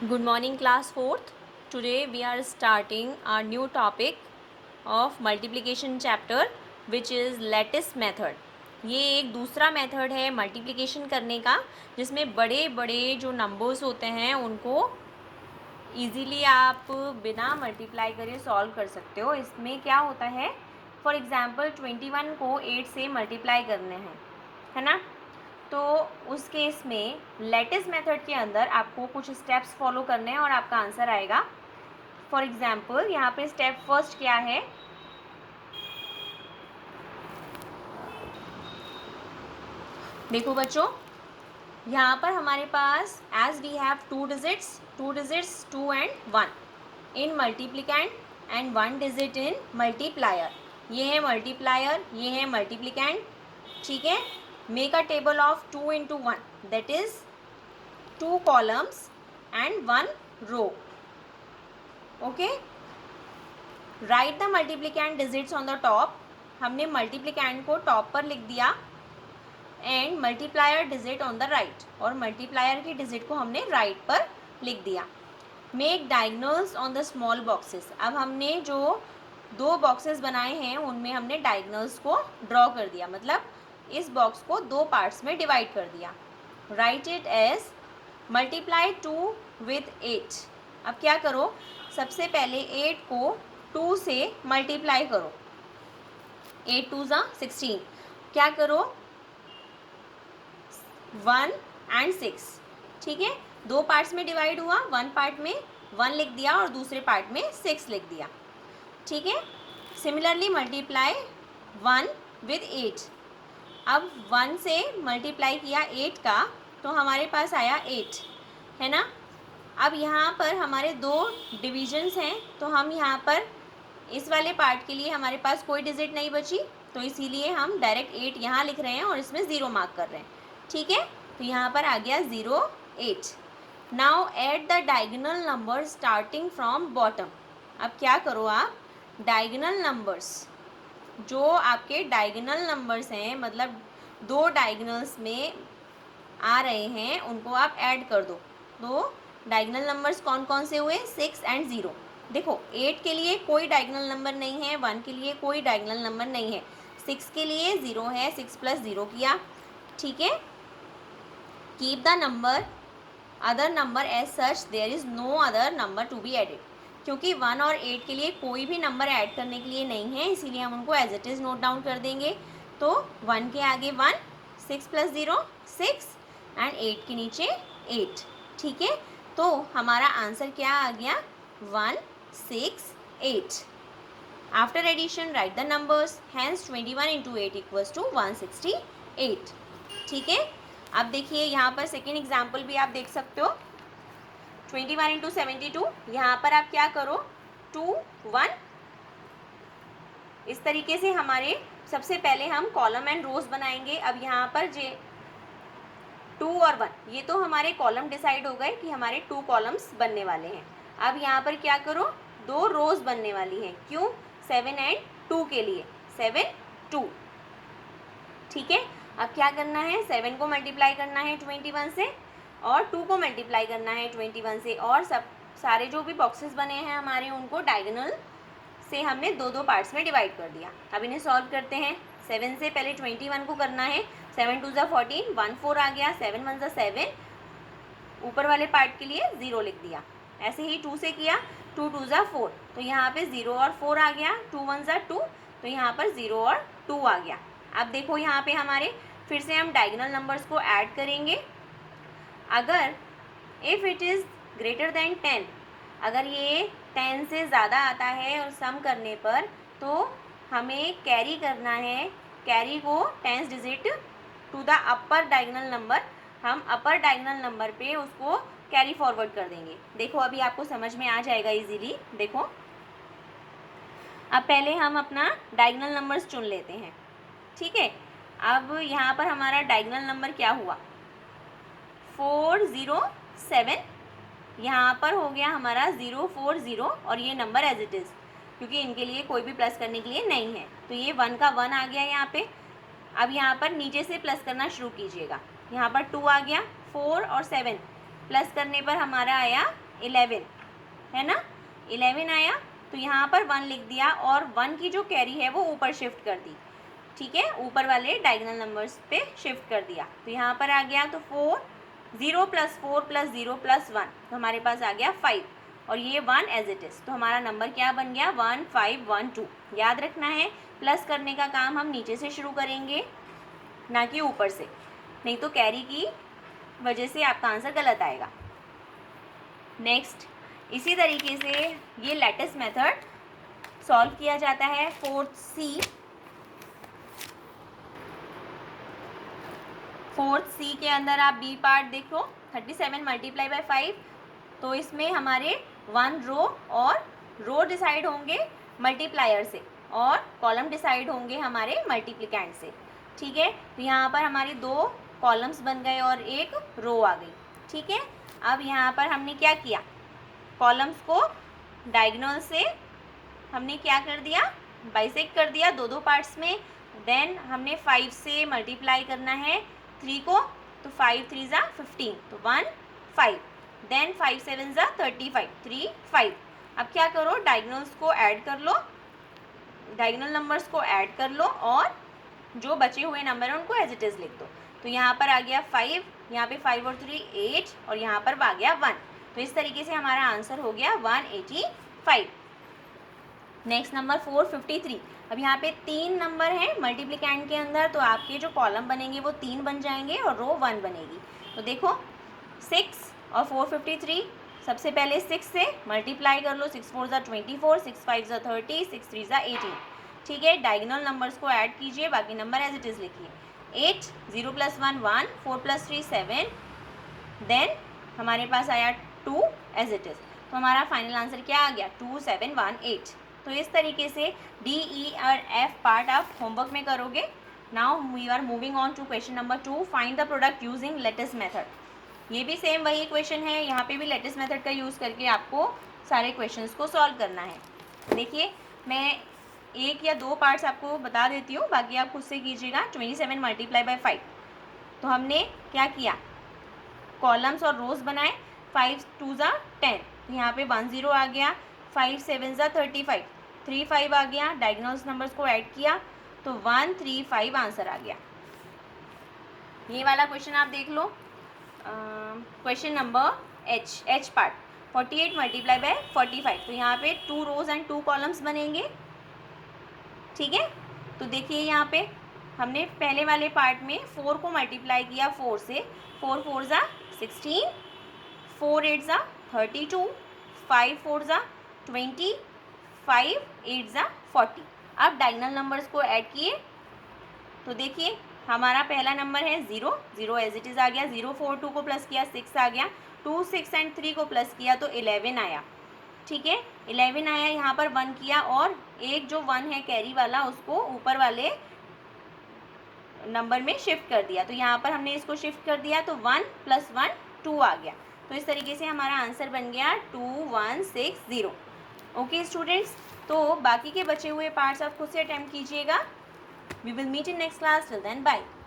Good morning, class 4th. Today we are starting our new topic of multiplication chapter, which is lattice method. ये एक दूसरा method है multiplication करने का, जिसमें बड़े बड़े जो नंबर्स होते हैं उनको ईज़िली आप बिना मल्टीप्लाई करे सॉल्व कर सकते हो. इसमें क्या होता है, फॉर एग्ज़ाम्पल 21 को 8 से मल्टीप्लाई करने हैं, है ना. तो उस केस में लेटिस मेथड के अंदर आपको कुछ स्टेप्स फॉलो करने हैं और आपका आंसर आएगा. फॉर एग्जाम्पल यहाँ पे स्टेप फर्स्ट क्या है, देखो बच्चों, यहाँ पर हमारे पास as we have two digits 2 and 1 in multiplicand and 1 digit in multiplier. ये है मल्टीप्लायर, ये है मल्टीप्लिकेंड. ठीक है. Make a table of 2 into 1, that is 2 columns and 1 row. Okay. Write the multiplicand digits on the top. हमने multiplicand को top पर लिख दिया and multiplier digit on the right, और मल्टीप्लायर की डिजिट को हमने राइट पर लिख दिया. Make diagonals on the small boxes. अब हमने जो 2 बॉक्सेस बनाए हैं उनमें हमने डायगनल्स को ड्रॉ कर दिया, मतलब इस बॉक्स को 2 पार्ट्स में डिवाइड कर दिया. Write it as multiply 2 with 8. अब क्या करो, सबसे पहले 8 को 2 से मल्टीप्लाई करो. 8 2 ज़ा 16. क्या करो, 1 एंड 6. ठीक है. 2 पार्ट्स में डिवाइड हुआ, 1 पार्ट में 1 लिख दिया और दूसरे पार्ट में 6 लिख दिया. ठीक है. Similarly multiply 1 with 8. अब 1 से मल्टीप्लाई किया 8 का, तो हमारे पास आया 8, है ना. अब यहाँ पर हमारे 2 डिविजन्स हैं, तो हम यहाँ पर इस वाले पार्ट के लिए हमारे पास कोई डिजिट नहीं बची, तो इसीलिए हम डायरेक्ट 8 यहाँ लिख रहे हैं और इसमें 0 मार्क कर रहे हैं. ठीक है. तो यहाँ पर आ गया 0 8. Now add the diagonal number starting from bottom. अब क्या करो आप, डायगोनल नंबर्स जो आपके डायगोनल नंबर्स हैं, मतलब 2 डायगोनल्स में आ रहे हैं, उनको आप ऐड कर दो. तो डायगोनल नंबर्स कौन कौन से हुए, 6 एंड 0. देखो 8 के लिए कोई डायगोनल नंबर नहीं है, 1 के लिए कोई डायगोनल नंबर नहीं है, 6 के लिए 0 है, 6 प्लस 0 किया. ठीक है. Keep the number other number as such, there is no other number to be added. क्योंकि 1 और 8 के लिए कोई भी नंबर ऐड करने के लिए नहीं है, इसीलिए हम उनको as it is note down कर देंगे. तो 1 के आगे 1, 6 प्लस 0 6 एंड 8 के नीचे 8. ठीक है. तो हमारा आंसर क्या आ गया, 1 6 8. After addition write the numbers, hence 21 into 8 equals to 168. ठीक है. अब देखिए यहाँ पर सेकेंड एग्जाम्पल भी आप देख सकते हो. 21 इंटू 72. यहाँ पर आप क्या करो, 2 1. इस तरीके से हमारे सबसे पहले हम कॉलम एंड रोज बनाएंगे. अब यहाँ पर 2 और 1, ये तो हमारे कॉलम डिसाइड हो गए कि हमारे 2 कॉलम्स बनने वाले हैं. अब यहाँ पर क्या करो, 2 रोज बनने वाली हैं. क्यों, 7 एंड 2 के लिए, 7 2. ठीक है. अब क्या करना है, 7 को मल्टीप्लाई करना है 21 से, और 2 को मल्टीप्लाई करना है 21 से, और सब सारे जो भी बॉक्सेस बने हैं हमारे, उनको डायगोनल से हमने 2 पार्ट्स में डिवाइड कर दिया. अब इन्हें सॉल्व करते हैं. 7 से पहले 21 को करना है. 7 2 ज़ा 14, 1 4 आ गया. 7 1 ज़ा 7, ऊपर वाले पार्ट के लिए 0 लिख दिया. ऐसे ही 2 से किया, 2 2 ज़ा 4, तो यहाँ पे 0 और 4 आ गया. 2 1 ज़ा 2, तो यहाँ पर 0 और 2 आ गया. अब देखो यहाँ पे हमारे फिर से हम डायगोनल नंबर्स को ऐड करेंगे. अगर if it is greater than 10, अगर ये 10 से ज़्यादा आता है और सम करने पर, तो हमें कैरी करना है. कैरी को 10th digit to the upper diagonal number, हम अपर डायगोनल नंबर पे उसको कैरी फॉरवर्ड कर देंगे. देखो अभी आपको समझ में आ जाएगा इजीली. देखो अब पहले हम अपना डायगोनल नंबर्स चुन लेते हैं. ठीक है. अब यहाँ पर हमारा डायगोनल नंबर क्या हुआ, 4 0 7. यहाँ पर हो गया हमारा 0 4 0, और ये नंबर एज इट इज़, क्योंकि इनके लिए कोई भी प्लस करने के लिए नहीं है. तो ये 1 का 1 आ गया यहाँ पे. अब यहाँ पर नीचे से प्लस करना शुरू कीजिएगा. यहाँ पर 2 आ गया. 4 और 7 प्लस करने पर हमारा आया 11 है ना, 11 आया तो यहाँ पर 1 लिख दिया और 1 की जो कैरी है वो ऊपर शिफ्ट कर दी, ठीक है, ऊपर वाले डायगोनल नंबर्स पे शिफ्ट कर दिया। तो यहाँ पर आ गया तो 4, 0 + 4 + 0 + 1, तो हमारे पास आ गया 5 और ये 1 एज इट इज़। तो हमारा नंबर क्या बन गया 1 5 1 2। याद रखना है प्लस करने का काम हम नीचे से शुरू करेंगे ना कि ऊपर से, नहीं तो कैरी की वजह से आपका आंसर गलत आएगा। नेक्स्ट इसी तरीके से ये लेटिस मेथड सॉल्व किया जाता है। 4th C के अंदर आप बी पार्ट देखो, 37 × 5, तो इसमें हमारे 1 रो और रो डिसाइड होंगे मल्टीप्लायर से और कॉलम डिसाइड होंगे हमारे मल्टीप्लिकेंट से, ठीक है। तो यहाँ पर हमारी 2 कॉलम्स बन गए और एक रो आ गई, ठीक है। अब यहाँ पर हमने क्या किया, कॉलम्स को डायगोनल से हमने क्या कर दिया, बाइसेक्ट कर दिया 2 पार्ट्स में। देन हमने 5 से मल्टीप्लाई करना है 3 को, तो 5 3 = 15, तो 1 5, देन 5 7 = 35, 3 5। अब क्या करो, डायगोनल्स को ऐड कर लो, डायगोनल नंबर्स को ऐड कर लो और जो बचे हुए नंबर हैं उनको एज इट इज़ लिख दो। तो यहाँ पर आ गया 5, यहाँ पे 5 और 3 8 और यहाँ पर आ गया 1। तो इस तरीके से हमारा आंसर हो गया 185। Next number 453। अब यहाँ पे 3 नंबर हैं मल्टीप्लिकेंट के अंदर, तो आपके जो कॉलम बनेंगे वो 3 बन जाएंगे और रो 1 बनेगी। तो देखो 6 और 453, सबसे पहले 6 से मल्टीप्लाई कर लो, 6 4 = 24, 6 5 = 30, 6 3 = 18, ठीक है। डायगोनल नंबर्स को ऐड कीजिए, बाकी नंबर एज इट इज़ लिखिए। 8 0 + 1 1, 4 + 3 7, देन हमारे पास आया 2 एज इट इज़। तो हमारा फाइनल आंसर क्या आ गया 2 7 1 8। तो इस तरीके से डी ई और एफ पार्ट आप होमवर्क में करोगे। Now we are moving on to question number 2, find the product using lattice method. ये भी सेम वही क्वेश्चन है, यहाँ पे भी लेटिस मेथड का यूज़ करके आपको सारे क्वेश्चंस को सॉल्व करना है। देखिए मैं 1 या 2 पार्ट्स आपको बता देती हूँ, बाकी आप खुद से कीजिएगा। 27 × 5, तो हमने क्या किया, कॉलम्स और रोज बनाए। 5 2 = 10, यहाँ पे 1 0 आ गया, 5 7 = 35, 3 5 आ गया, डायगोनल्स नंबर्स को ऐड किया तो 1 3 5 आंसर आ गया। ये वाला क्वेश्चन आप देख लो, क्वेश्चन नंबर एच पार्ट, 48 × 45, तो यहाँ पे 2 रोज एंड 2 कॉलम्स बनेंगे, ठीक है। तो देखिए यहाँ पे हमने पहले वाले पार्ट में 4 को मल्टीप्लाई किया 4 से, 4 4 = 16, 4 8 = 32, 5 4 = 20, 5 8 = 40। अब डायगोनल नंबर्स को ऐड किए तो देखिए हमारा पहला नंबर है 0, 0 एज इट इज़ आ गया। 0 4 2 को प्लस किया 6 आ गया, 2 6 एंड 3 को प्लस किया तो 11 आया, ठीक है। 11 आया, यहाँ पर 1 किया और एक जो 1 है कैरी वाला उसको ऊपर वाले नंबर में शिफ्ट कर दिया। तो यहाँ पर हमने इसको शिफ्ट कर दिया तो 1 + 1 2 आ गया। तो इस तरीके से हमारा आंसर बन गया 2160। ओके स्टूडेंट्स, तो बाकी के बचे हुए पार्ट्स आप खुद से अटेम्प्ट कीजिएगा। We will meet in next class, till then bye.